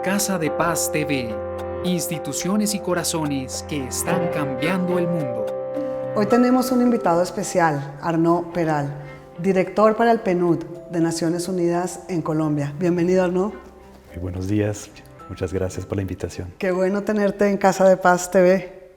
Casa de Paz TV, instituciones y corazones que están cambiando el mundo. Hoy tenemos un invitado especial, Arnaud Peral, director para el PNUD de Naciones Unidas en Colombia. Bienvenido, Arnaud. Muy buenos días, muchas gracias por la invitación. Qué bueno tenerte en Casa de Paz TV.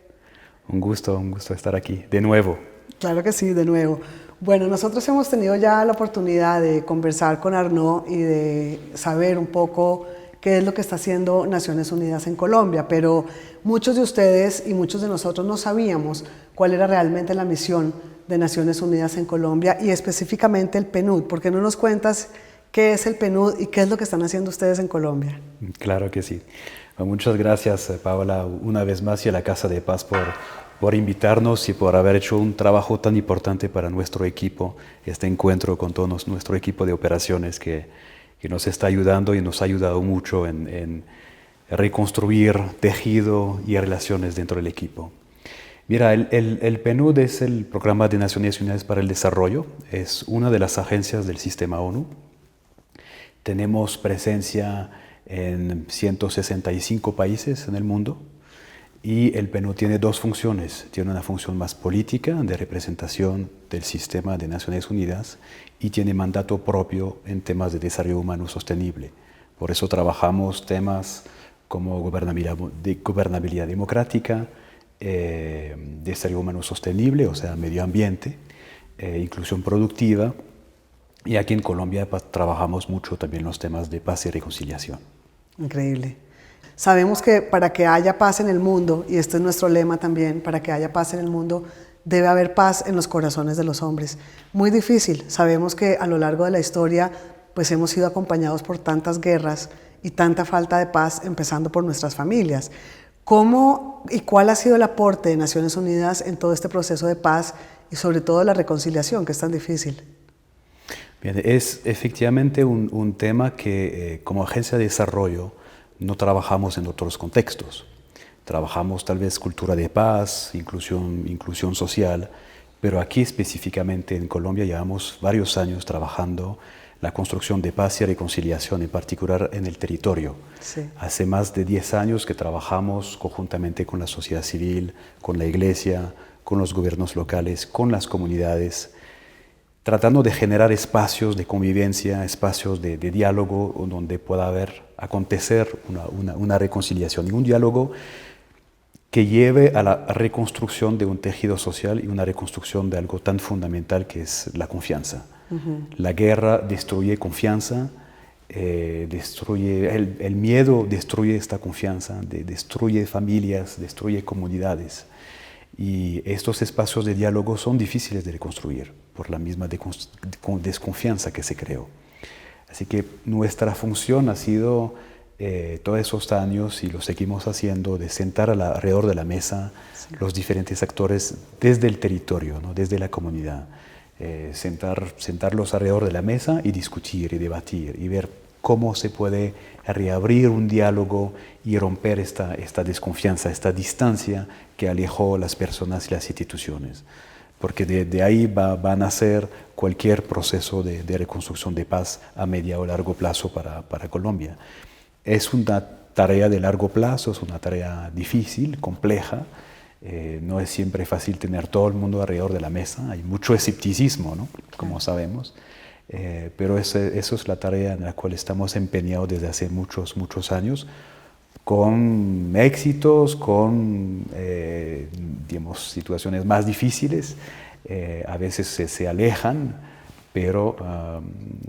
Un gusto estar aquí, de nuevo. Claro que sí, de nuevo. Bueno, nosotros hemos tenido ya la oportunidad de conversar con Arnaud y de saber un poco qué es lo que está haciendo Naciones Unidas en Colombia, pero muchos de ustedes y muchos de nosotros no sabíamos cuál era realmente la misión de Naciones Unidas en Colombia y específicamente el PNUD. ¿Por qué no nos cuentas qué es el PNUD y qué es lo que están haciendo ustedes en Colombia? Claro que sí. Muchas gracias, Paola, una vez más y a la Casa de Paz por invitarnos y por haber hecho un trabajo tan importante para nuestro equipo, este encuentro con todo nuestro equipo de operaciones que nos está ayudando y nos ha ayudado mucho en reconstruir tejido y relaciones dentro del equipo. Mira, el PNUD es el Programa de Naciones Unidas para el Desarrollo, es una de las agencias del sistema ONU. Tenemos presencia en 165 países en el mundo y el PNUD tiene dos funciones. Tiene una función más política de representación del sistema de Naciones Unidas y tiene mandato propio en temas de desarrollo humano sostenible. Por eso trabajamos temas como gobernabilidad democrática, desarrollo humano sostenible, o sea, medio ambiente, inclusión productiva. Y aquí en Colombia trabajamos mucho también los temas de paz y reconciliación. Increíble. Sabemos que para que haya paz en el mundo, y este es nuestro lema también, para que haya paz en el mundo, debe haber paz en los corazones de los hombres. Muy difícil. Sabemos que a lo largo de la historia pues hemos sido acompañados por tantas guerras y tanta falta de paz, empezando por nuestras familias. ¿Cómo y cuál ha sido el aporte de Naciones Unidas en todo este proceso de paz y sobre todo la reconciliación, que es tan difícil? Bien, es efectivamente un tema que como agencia de desarrollo no trabajamos en otros contextos. Trabajamos tal vez cultura de paz, inclusión social, pero aquí específicamente en Colombia llevamos varios años trabajando la construcción de paz y reconciliación, en particular en el territorio. Sí. Hace más de 10 años que trabajamos conjuntamente con la sociedad civil, con la iglesia, con los gobiernos locales, con las comunidades, tratando de generar espacios de convivencia, espacios de diálogo donde pueda acontecer una reconciliación y un diálogo que lleve a la reconstrucción de un tejido social y una reconstrucción de algo tan fundamental que es la confianza. La guerra destruye confianza, el miedo destruye esta confianza, destruye familias, destruye comunidades. Y estos espacios de diálogo son difíciles de reconstruir por la misma desconfianza que se creó. Así que nuestra función ha sido todos esos años, y lo seguimos haciendo, de sentar alrededor de la mesa los diferentes actores desde el territorio, ¿no? Desde la comunidad. Sentarlos alrededor de la mesa y discutir y debatir y ver cómo se puede reabrir un diálogo y romper esta desconfianza, esta distancia que alejó a las personas y las instituciones. Porque de ahí va a nacer cualquier proceso de reconstrucción de paz a medio o largo plazo para Colombia. Es una tarea de largo plazo, es una tarea difícil, compleja. No es siempre fácil tener todo el mundo alrededor de la mesa. Hay mucho escepticismo, ¿no? Como sabemos. Pero eso es la tarea en la cual estamos empeñados desde hace muchos años, con éxitos, con digamos, situaciones más difíciles. A veces se alejan, pero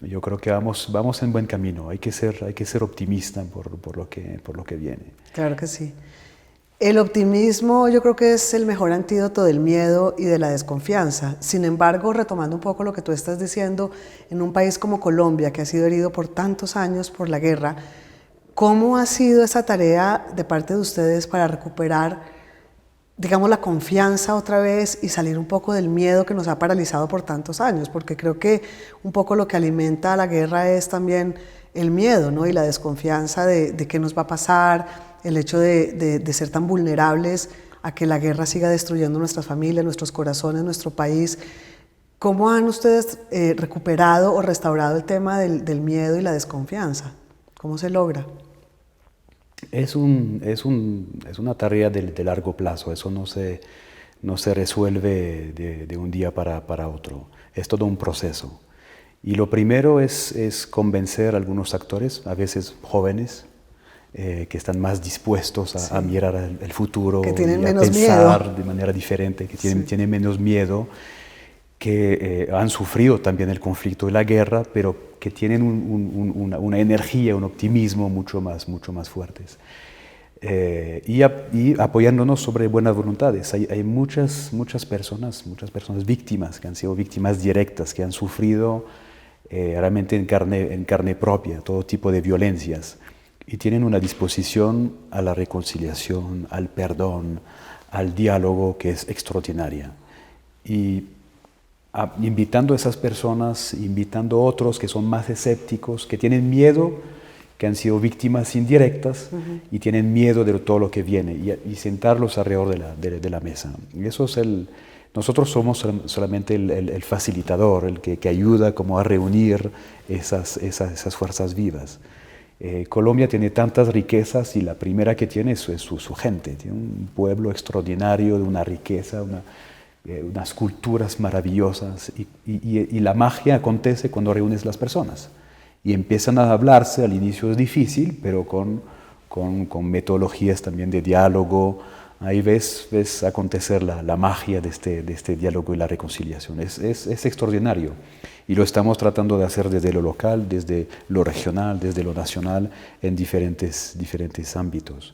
yo creo que vamos en buen camino. Hay que ser optimista por lo que viene. Claro que sí. El optimismo yo creo que es el mejor antídoto del miedo y de la desconfianza. Sin embargo, retomando un poco lo que tú estás diciendo, en un país como Colombia, que ha sido herido por tantos años por la guerra, ¿cómo ha sido esa tarea de parte de ustedes para recuperar, digamos, la confianza otra vez y salir un poco del miedo que nos ha paralizado por tantos años? Porque creo que un poco lo que alimenta la guerra es también el miedo, ¿no? Y la desconfianza de qué nos va a pasar, el hecho de ser tan vulnerables a que la guerra siga destruyendo nuestras familias, nuestros corazones, nuestro país. ¿Cómo han ustedes recuperado o restaurado el tema del miedo y la desconfianza? ¿Cómo se logra? Es una tarea de largo plazo, eso no se resuelve de un día para otro, es todo un proceso. Y lo primero es convencer a algunos actores, a veces jóvenes, que están más dispuestos a mirar el futuro que tienen y a menos pensar miedo. de manera diferente, que tienen menos miedo, que han sufrido también el conflicto y la guerra, pero que tienen una energía, un optimismo mucho más fuertes. Y apoyándonos sobre buenas voluntades. Hay muchas personas víctimas, que han sido víctimas directas, que han sufrido realmente en carne propia todo tipo de violencias y tienen una disposición a la reconciliación, al perdón, al diálogo que es extraordinaria. Y invitando a esas personas, invitando a otros que son más escépticos, que tienen miedo, que han sido víctimas indirectas y tienen miedo de todo lo que viene, y sentarlos alrededor de la mesa. Y eso es nosotros somos solamente el facilitador, el que ayuda como a reunir esas fuerzas vivas. Colombia tiene tantas riquezas y la primera que tiene es su gente. Tiene un pueblo extraordinario, de una riqueza, unas culturas maravillosas y la magia acontece cuando reúnes las personas y empiezan a hablarse. Al inicio es difícil, pero con metodologías también de diálogo, ahí ves acontecer la magia de este diálogo y la reconciliación. Es extraordinario y lo estamos tratando de hacer desde lo local, desde lo regional, desde lo nacional, en diferentes ámbitos.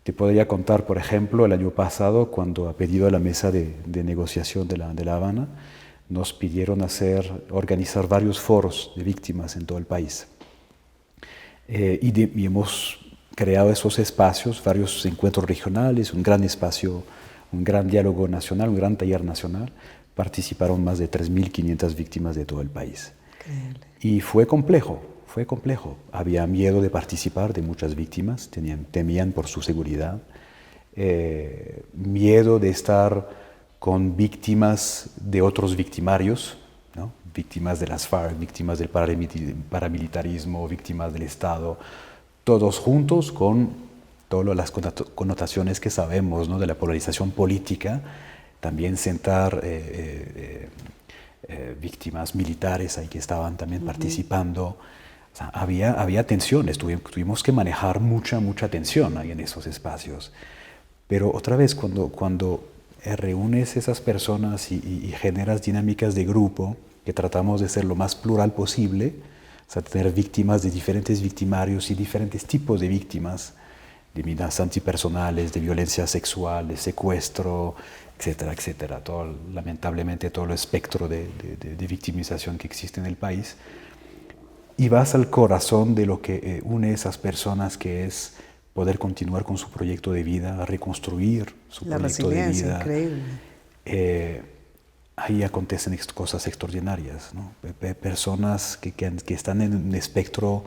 Te podría contar, por ejemplo, el año pasado, cuando a pedido de la mesa de negociación de La Habana, nos pidieron organizar varios foros de víctimas en todo el país. Y hemos creado esos espacios, varios encuentros regionales, un gran espacio, un gran diálogo nacional, un gran taller nacional. Participaron más de 3.500 víctimas de todo el país. Increíble. Y fue complejo. Había miedo de participar de muchas víctimas, temían por su seguridad, miedo de estar con víctimas de otros victimarios, ¿no? Víctimas de las FARC, víctimas del paramilitarismo, víctimas del Estado, todos juntos con todas las connotaciones que sabemos, ¿no? De la polarización política, también sentar víctimas militares ahí que estaban también participando. O sea, había tensiones, tuvimos que manejar mucha tensión ahí en esos espacios. Pero otra vez, cuando reúnes esas personas y generas dinámicas de grupo, que tratamos de ser lo más plural posible, o sea, tener víctimas de diferentes victimarios y diferentes tipos de víctimas, de amenazas antipersonales, de violencia sexual, de secuestro, etcétera, lamentablemente todo el espectro de victimización que existe en el país. Y vas al corazón de lo que une a esas personas, que es poder continuar con su proyecto de vida, reconstruir su proyecto de vida. La resiliencia, increíble. Ahí acontecen cosas extraordinarias, ¿no? Personas que están en un espectro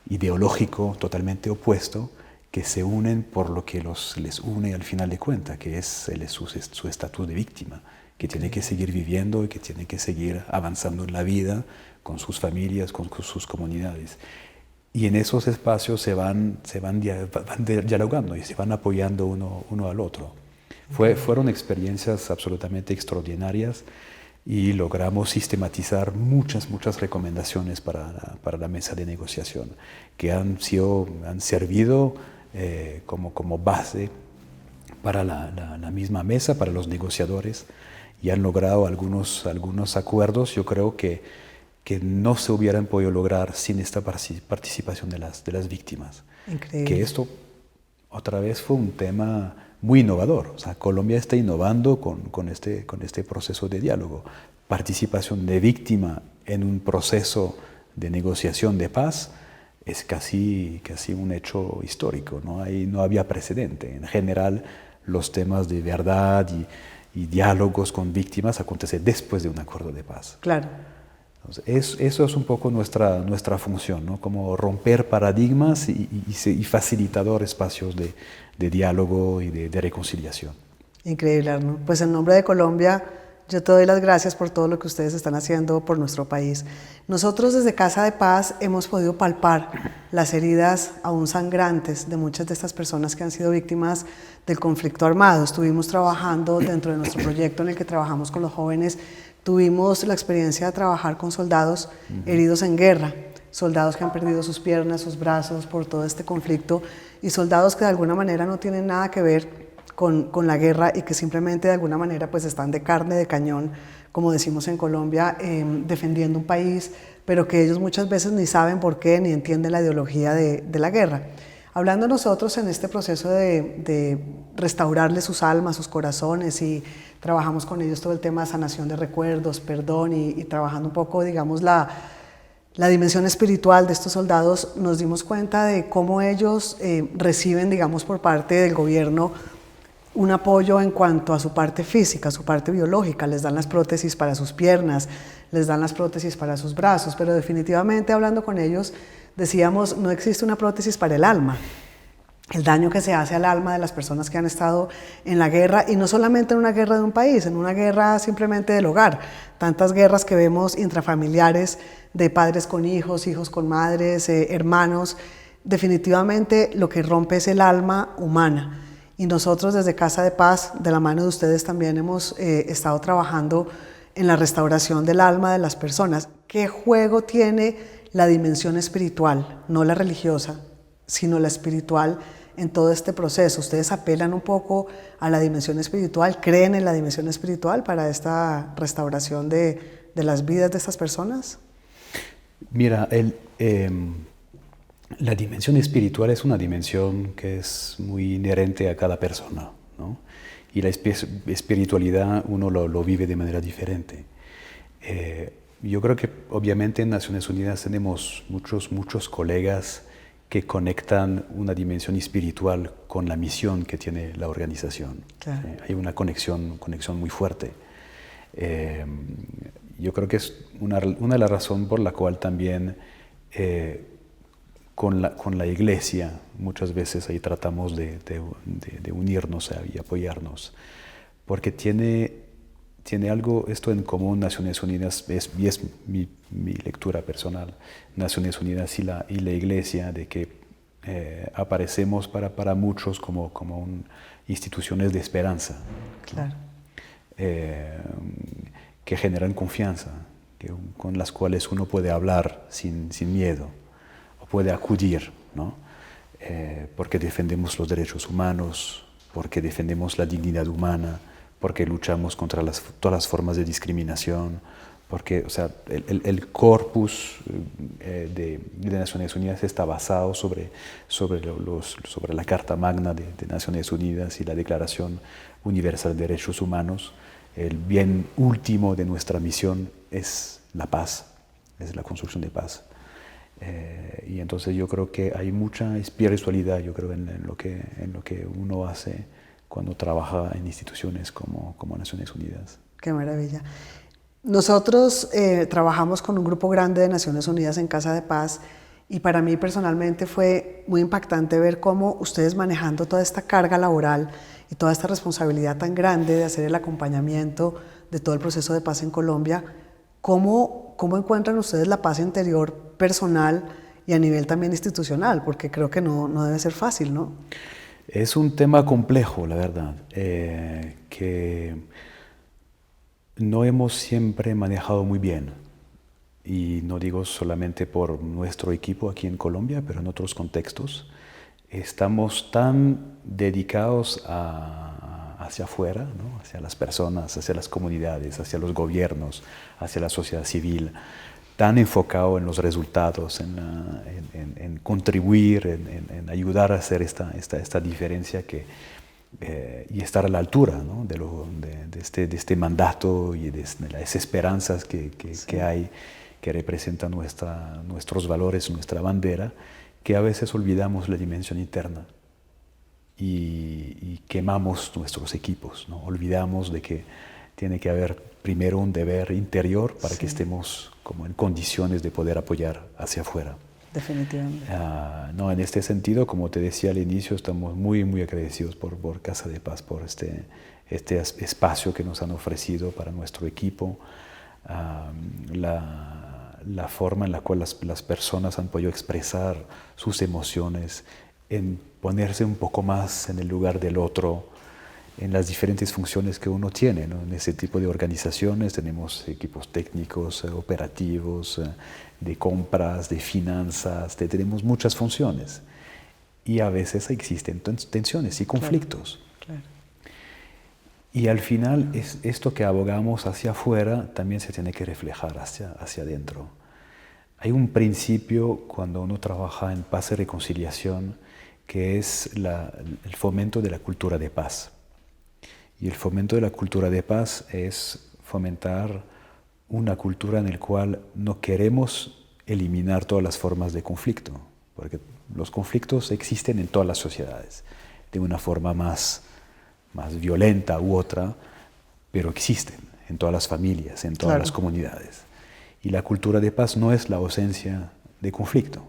ideológico totalmente opuesto, que se unen por lo que les une al final de cuentas, que es su estatus de víctima, que tiene que seguir viviendo y que tiene que seguir avanzando en la vida, con sus familias, con sus comunidades. Y en esos espacios se van dialogando y se van apoyando uno al otro. Fueron experiencias absolutamente extraordinarias y logramos sistematizar muchas recomendaciones para la mesa de negociación, que han servido como base para la misma mesa, para los negociadores, y han logrado algunos acuerdos, yo creo que no se hubieran podido lograr sin esta participación de las víctimas. Increíble. Que esto, otra vez, fue un tema muy innovador. O sea, Colombia está innovando con este proceso de diálogo. Participación de víctima en un proceso de negociación de paz es casi un hecho histórico, ¿no? Ahí no había precedente. En general, los temas de verdad y diálogos con víctimas acontecen después de un acuerdo de paz. Claro. Entonces, eso es un poco nuestra función, ¿no? Como romper paradigmas y facilitador espacios de diálogo y de reconciliación. Increíble, Arno. Pues en nombre de Colombia, Yo te doy las gracias por todo lo que ustedes están haciendo por nuestro país. Nosotros desde Casa de Paz hemos podido palpar las heridas aún sangrantes de muchas de estas personas que han sido víctimas del conflicto armado. Estuvimos trabajando dentro de nuestro proyecto en el que trabajamos con los jóvenes. Tuvimos la experiencia de trabajar con soldados heridos en guerra, soldados que han perdido sus piernas, sus brazos por todo este conflicto y soldados que de alguna manera no tienen nada que ver con la guerra y que simplemente de alguna manera pues están de carne de cañón, como decimos en Colombia, defendiendo un país, pero que ellos muchas veces ni saben por qué ni entienden la ideología de la guerra. Hablando nosotros en este proceso de restaurarles sus almas, sus corazones, y trabajamos con ellos todo el tema de sanación de recuerdos, perdón y trabajando un poco, digamos, la dimensión espiritual de estos soldados, nos dimos cuenta de cómo ellos reciben, digamos, por parte del gobierno un apoyo en cuanto a su parte física, su parte biológica. Les dan las prótesis para sus piernas, les dan las prótesis para sus brazos, pero definitivamente hablando con ellos decíamos, no existe una prótesis para el alma. El daño que se hace al alma de las personas que han estado en la guerra, y no solamente en una guerra de un país, en una guerra simplemente del hogar. Tantas guerras que vemos intrafamiliares de padres con hijos, hijos con madres, hermanos. Definitivamente lo que rompe es el alma humana. Y nosotros desde Casa de Paz, de la mano de ustedes también hemos estado trabajando en la restauración del alma de las personas. ¿Qué juego tiene la dimensión espiritual, no la religiosa, sino la espiritual en todo este proceso? ¿Ustedes apelan un poco a la dimensión espiritual? ¿Creen en la dimensión espiritual para esta restauración de las vidas de estas personas? Mira, la dimensión espiritual es una dimensión que es muy inherente a cada persona, ¿no? Y la espiritualidad uno lo vive de manera diferente. Yo creo que obviamente en Naciones Unidas tenemos muchos colegas que conectan una dimensión espiritual con la misión que tiene la organización. Claro. Hay una conexión muy fuerte. Yo creo que es una de las razones por la cual también con la Iglesia muchas veces ahí tratamos de unirnos y apoyarnos, porque tiene algo esto en común Naciones Unidas, y es mi lectura personal, Naciones Unidas y la Iglesia, de que aparecemos para muchos como instituciones de esperanza. Claro. Que generan confianza, con las cuales uno puede hablar sin miedo, o puede acudir, ¿no? Porque defendemos los derechos humanos, porque defendemos la dignidad humana, porque luchamos contra todas las formas de discriminación, porque, o sea, el corpus de Naciones Unidas está basado sobre la Carta Magna de Naciones Unidas y la Declaración Universal de Derechos Humanos. El bien último de nuestra misión es la paz, es la construcción de paz. Y entonces yo creo que hay mucha espiritualidad, yo creo, en lo que uno hace cuando trabaja en instituciones como Naciones Unidas. Qué maravilla. Nosotros trabajamos con un grupo grande de Naciones Unidas en Casa de Paz, y para mí personalmente fue muy impactante ver cómo ustedes, manejando toda esta carga laboral y toda esta responsabilidad tan grande de hacer el acompañamiento de todo el proceso de paz en Colombia, cómo encuentran ustedes la paz interior personal y a nivel también institucional, porque creo que no debe ser fácil, ¿no? Es un tema complejo, la verdad, que no hemos siempre manejado muy bien. Y no digo solamente por nuestro equipo aquí en Colombia, pero en otros contextos. Estamos tan dedicados hacia afuera, ¿no? Hacia las personas, hacia las comunidades, hacia los gobiernos, hacia la sociedad civil, tan enfocado en los resultados, en contribuir, en ayudar a hacer esta diferencia y estar a la altura, ¿no? de este mandato y de las esperanzas que hay, que representan nuestros valores, nuestra bandera, que a veces olvidamos la dimensión interna y quemamos nuestros equipos, ¿no? Olvidamos de que tiene que haber primero un deber interior para que estemos como en condiciones de poder apoyar hacia afuera. definitivamente. No, en este sentido, como te decía al inicio, estamos muy, muy agradecidos por Casa de Paz, por este espacio que nos han ofrecido para nuestro equipo, la forma en la cual las personas han podido expresar sus emociones, en ponerse un poco más en el lugar del otro, en las diferentes funciones que uno tiene, ¿no? En ese tipo de organizaciones tenemos equipos técnicos, operativos, de compras, de finanzas, tenemos muchas funciones y a veces existen tensiones y conflictos. Claro. Y al final esto que abogamos hacia afuera también se tiene que reflejar hacia adentro. Hay un principio cuando uno trabaja en paz y reconciliación que es el fomento de la cultura de paz. Y el fomento de la cultura de paz es fomentar una cultura en la cual no queremos eliminar todas las formas de conflicto, porque los conflictos existen en todas las sociedades, de una forma más violenta u otra, pero existen en todas las familias, en todas las comunidades. Y la cultura de paz no es la ausencia de conflicto,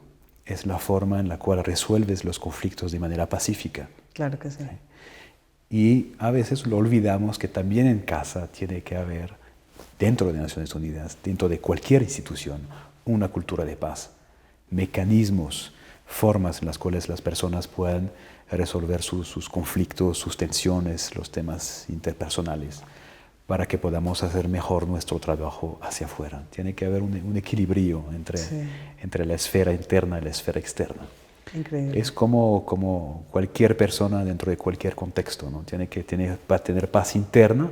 es la forma en la cual resuelves los conflictos de manera pacífica. Claro que sí. Y a veces lo olvidamos que también en casa tiene que haber, dentro de Naciones Unidas, dentro de cualquier institución, una cultura de paz, mecanismos, formas en las cuales las personas puedan resolver sus conflictos, sus tensiones, los temas interpersonales, para que podamos hacer mejor nuestro trabajo hacia afuera. Tiene que haber un equilibrio entre la esfera interna y la esfera externa. Increíble. Es como cualquier persona dentro de cualquier contexto, ¿no? Tiene que tener paz interna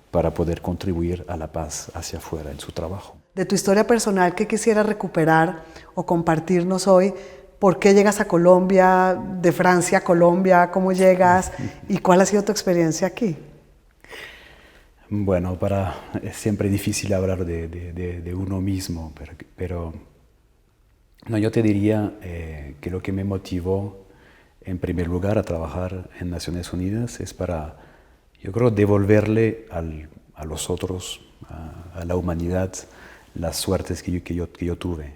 para poder contribuir a la paz hacia afuera en su trabajo. De tu historia personal, ¿qué quisieras recuperar o compartirnos hoy? ¿Por qué llegas a Colombia? ¿De Francia a Colombia? ¿Cómo llegas? ¿Y cuál ha sido tu experiencia aquí? Bueno, es siempre difícil hablar de uno mismo, pero no, yo te diría que lo que me motivó en primer lugar a trabajar en Naciones Unidas es para, yo creo, devolverle a los otros, a la humanidad, las suertes que yo tuve.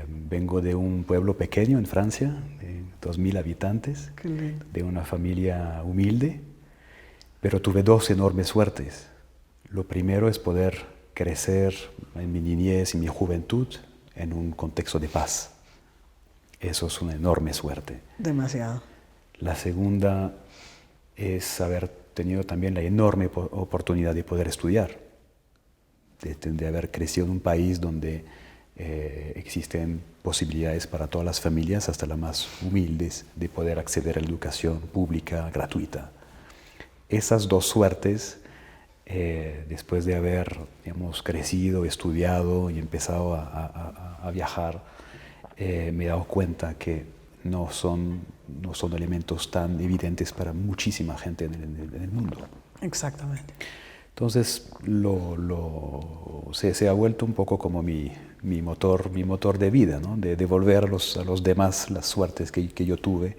Vengo de un pueblo pequeño en Francia, de 2.000 habitantes, de una familia humilde, pero tuve dos enormes suertes. Lo primero es poder crecer en mi niñez y mi juventud en un contexto de paz. Eso es una enorme suerte. Demasiado. La segunda es haber tenido también la enorme oportunidad de poder estudiar, de haber crecido en un país donde existen posibilidades para todas las familias, hasta las más humildes, de poder acceder a la educación pública gratuita. Esas dos suertes, después de haber, digamos, crecido, estudiado y empezado a viajar, me he dado cuenta que no son elementos tan evidentes para muchísima gente en el mundo. Exactamente. Entonces se ha vuelto un poco como mi motor de vida, ¿no? De devolver a los demás las suertes que yo tuve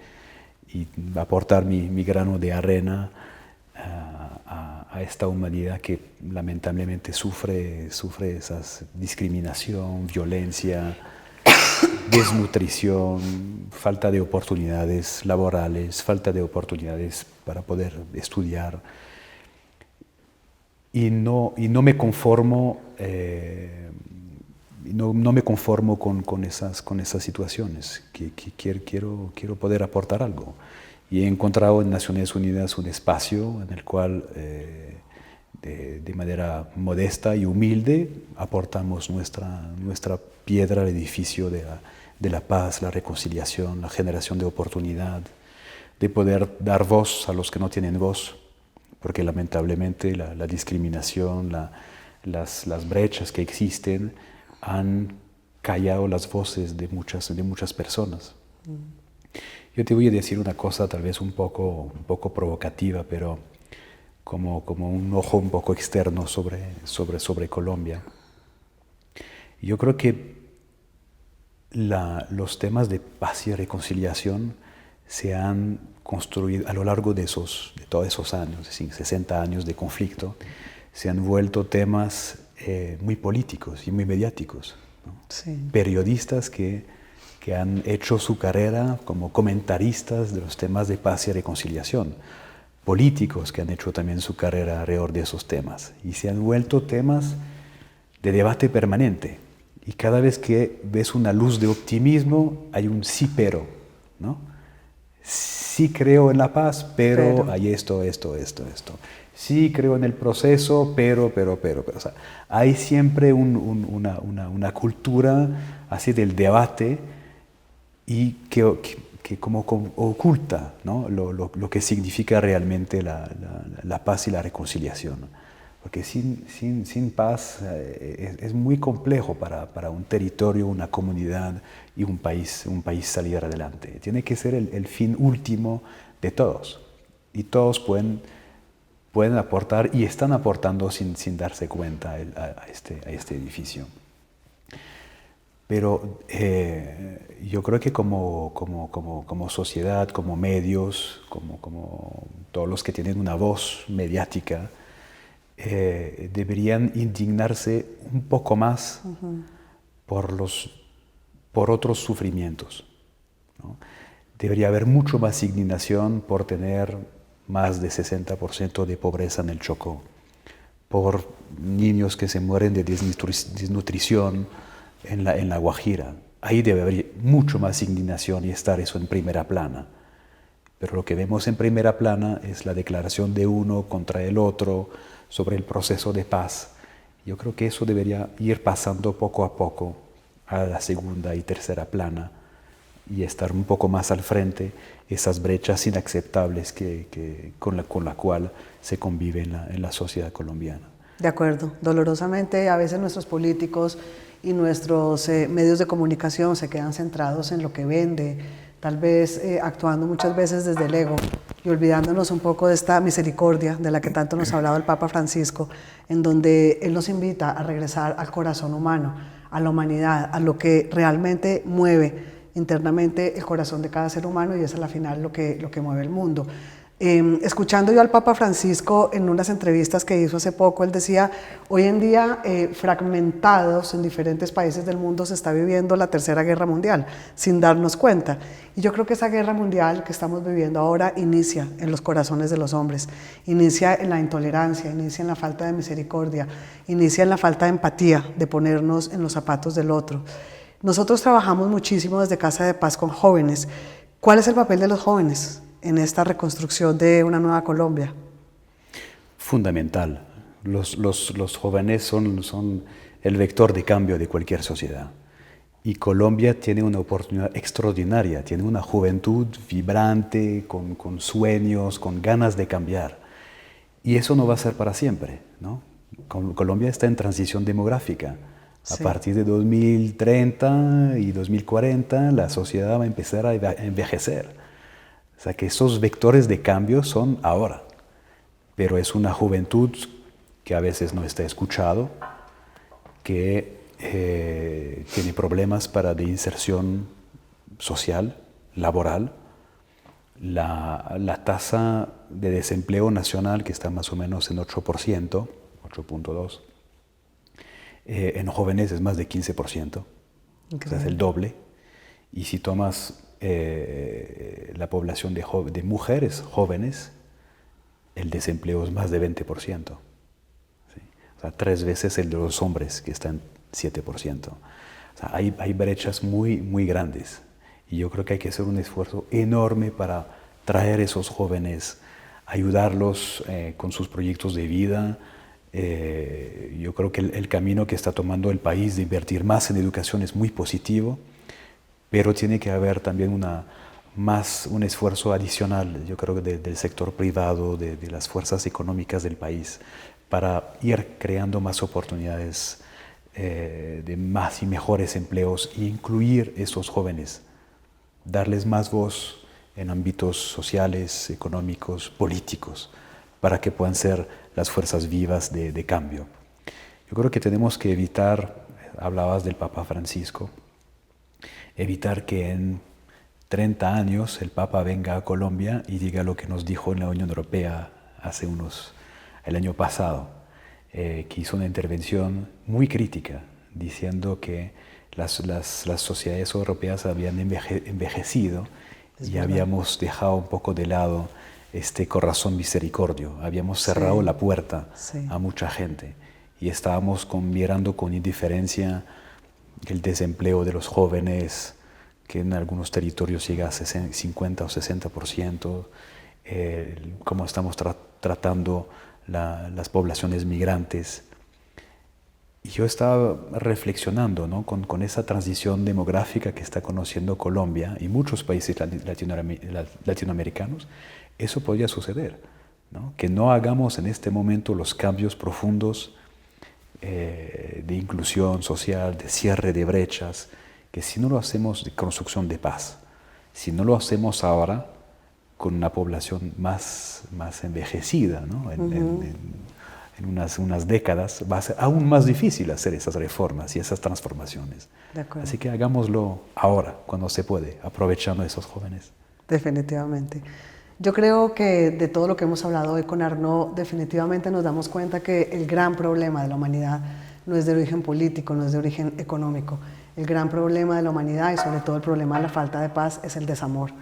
y aportar mi grano de arena a esta humanidad que lamentablemente sufre esa discriminación, violencia, desnutrición, falta de oportunidades laborales, falta de oportunidades para poder estudiar. Y no me conformo, no me conformo con esas situaciones. Quiero poder aportar algo. Y he encontrado en Naciones Unidas un espacio en el cual, de manera modesta y humilde, aportamos nuestra piedra al edificio de la paz, la reconciliación, la generación de oportunidad, de poder dar voz a los que no tienen voz, porque lamentablemente la discriminación, las brechas que existen han callado las voces de muchas personas. Yo te voy a decir una cosa tal vez un poco provocativa, pero como un ojo un poco externo sobre Colombia. Yo creo que los temas de paz y reconciliación se han construido a lo largo de todos esos años, 60 años de conflicto, se han vuelto temas muy políticos y muy mediáticos, ¿no? Sí. Periodistas que que han hecho su carrera como comentaristas de los temas de paz y reconciliación, políticos que han hecho también su carrera alrededor de esos temas y se han vuelto temas de debate permanente. Y cada vez que ves una luz de optimismo, hay un sí pero, ¿no? Sí creo en la paz, pero hay esto. Sí creo en el proceso, pero. O sea, hay siempre una cultura así del debate y que como oculta, ¿no? lo que significa realmente la paz y la reconciliación. Porque sin paz es muy complejo para un territorio, una comunidad y un país salir adelante. Tiene que ser el fin último de todos. Y todos pueden aportar y están aportando sin darse cuenta a este edificio. Pero yo creo que como sociedad, como medios, como todos los que tienen una voz mediática, deberían indignarse un poco más por otros sufrimientos, ¿no? Debería haber mucho más indignación por tener más de 60% de pobreza en el Chocó, por niños que se mueren de desnutrición en la Guajira. Ahí debe haber mucho más indignación y estar eso en primera plana. Pero lo que vemos en primera plana es la declaración de uno contra el otro sobre el proceso de paz. Yo creo que eso debería ir pasando poco a poco a la segunda y tercera plana y estar un poco más al frente esas brechas inaceptables con la cual se convive en la sociedad colombiana. De acuerdo. Dolorosamente, a veces nuestros políticos y nuestros medios de comunicación se quedan centrados en lo que vende, tal vez actuando muchas veces desde el ego y olvidándonos un poco de esta misericordia de la que tanto nos ha hablado el Papa Francisco, en donde él nos invita a regresar al corazón humano, a la humanidad, a lo que realmente mueve internamente el corazón de cada ser humano, y es al final lo que mueve el mundo. Escuchando yo al Papa Francisco en unas entrevistas que hizo hace poco, él decía, hoy en día fragmentados en diferentes países del mundo se está viviendo la Tercera Guerra Mundial sin darnos cuenta. Y yo creo que esa guerra mundial que estamos viviendo ahora inicia en los corazones de los hombres, inicia en la intolerancia, inicia en la falta de misericordia, inicia en la falta de empatía, de ponernos en los zapatos del otro. Nosotros trabajamos muchísimo desde Casa de Paz con jóvenes. ¿Cuál es el papel de los jóvenes en esta reconstrucción de una nueva Colombia? Fundamental. Los jóvenes son el vector de cambio de cualquier sociedad. Y Colombia tiene una oportunidad extraordinaria, tiene una juventud vibrante, con sueños, con ganas de cambiar. Y eso no va a ser para siempre, ¿no? Colombia está en transición demográfica. A partir de 2030 y 2040 la sociedad va a empezar a envejecer. O sea que esos vectores de cambio son ahora, pero es una juventud que a veces no está escuchado, que tiene problemas de inserción social, laboral. La tasa de desempleo nacional, que está más o menos en 8%, 8.2%, en jóvenes es más de 15%, o sea, es el doble. Y si tomas la población de mujeres jóvenes, el desempleo es más de 20%. ¿Sí? O sea, 3 veces el de los hombres, que está en 7%. O sea, hay brechas muy, muy grandes. Y yo creo que hay que hacer un esfuerzo enorme para traer esos jóvenes, ayudarlos con sus proyectos de vida. Yo creo que el camino que está tomando el país de invertir más en educación es muy positivo, pero tiene que haber también un esfuerzo adicional, yo creo, del sector privado, de las fuerzas económicas del país, para ir creando más oportunidades de más y mejores empleos e incluir esos jóvenes, darles más voz en ámbitos sociales, económicos, políticos, para que puedan ser las fuerzas vivas de cambio. Yo creo que tenemos que evitar, hablabas del Papa Francisco, evitar que en 30 años el Papa venga a Colombia y diga lo que nos dijo en la Unión Europea el año pasado, que hizo una intervención muy crítica, diciendo que las sociedades europeas habían envejecido Es y verdad. habíamos dejado un poco de lado este corazón misericordio, habíamos cerrado Sí, la puerta sí. a mucha gente y estábamos mirando con indiferencia el desempleo de los jóvenes, que en algunos territorios llega a 50 o 60%, cómo estamos tratando las poblaciones migrantes. Y yo estaba reflexionando, ¿no? con esa transición demográfica que está conociendo Colombia y muchos países latinoamericanos, eso podría suceder, ¿no? Que no hagamos en este momento los cambios profundos de inclusión social, de cierre de brechas, que si no lo hacemos de construcción de paz, si no lo hacemos ahora con una población más envejecida, ¿no? En unas décadas va a ser aún más difícil hacer esas reformas y esas transformaciones. De acuerdo. Así que hagámoslo ahora, cuando se puede, aprovechando a esos jóvenes. Definitivamente. Yo creo que de todo lo que hemos hablado hoy con Arnaud, definitivamente nos damos cuenta que el gran problema de la humanidad no es de origen político, no es de origen económico. El gran problema de la humanidad y sobre todo el problema de la falta de paz es el desamor.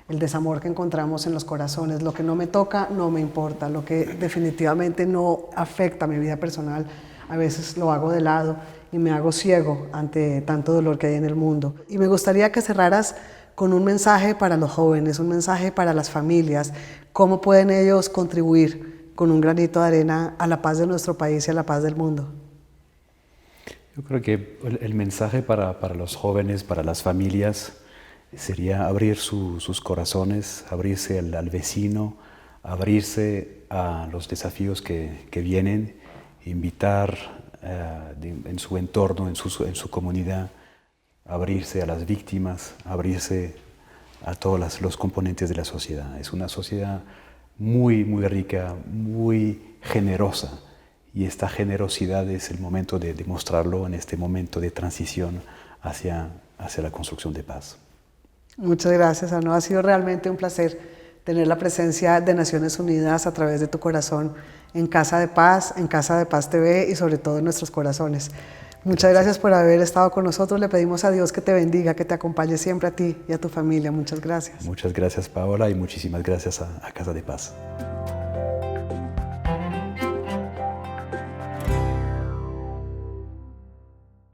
El desamor que encontramos en los corazones. Lo que no me toca no me importa, lo que definitivamente no afecta a mi vida personal, a veces lo hago de lado y me hago ciego ante tanto dolor que hay en el mundo. Y me gustaría que cerraras con un mensaje para los jóvenes, un mensaje para las familias, cómo pueden ellos contribuir con un granito de arena a la paz de nuestro país y a la paz del mundo. Yo creo que el mensaje para los jóvenes, para las familias, sería abrir sus corazones, abrirse al vecino, abrirse a los desafíos que vienen, invitar en su entorno, en su comunidad, abrirse a las víctimas, abrirse a todos los componentes de la sociedad. Es una sociedad muy, muy rica, muy generosa, y esta generosidad es el momento de demostrarlo en este momento de transición hacia la construcción de paz. Muchas gracias, Arnaud. Ha sido realmente un placer tener la presencia de Naciones Unidas a través de tu corazón en Casa de Paz TV y sobre todo en nuestros corazones. Muchas gracias por haber estado con nosotros. Le pedimos a Dios que te bendiga, que te acompañe siempre a ti y a tu familia. Muchas gracias. Muchas gracias, Paola, y muchísimas gracias a Casa de Paz.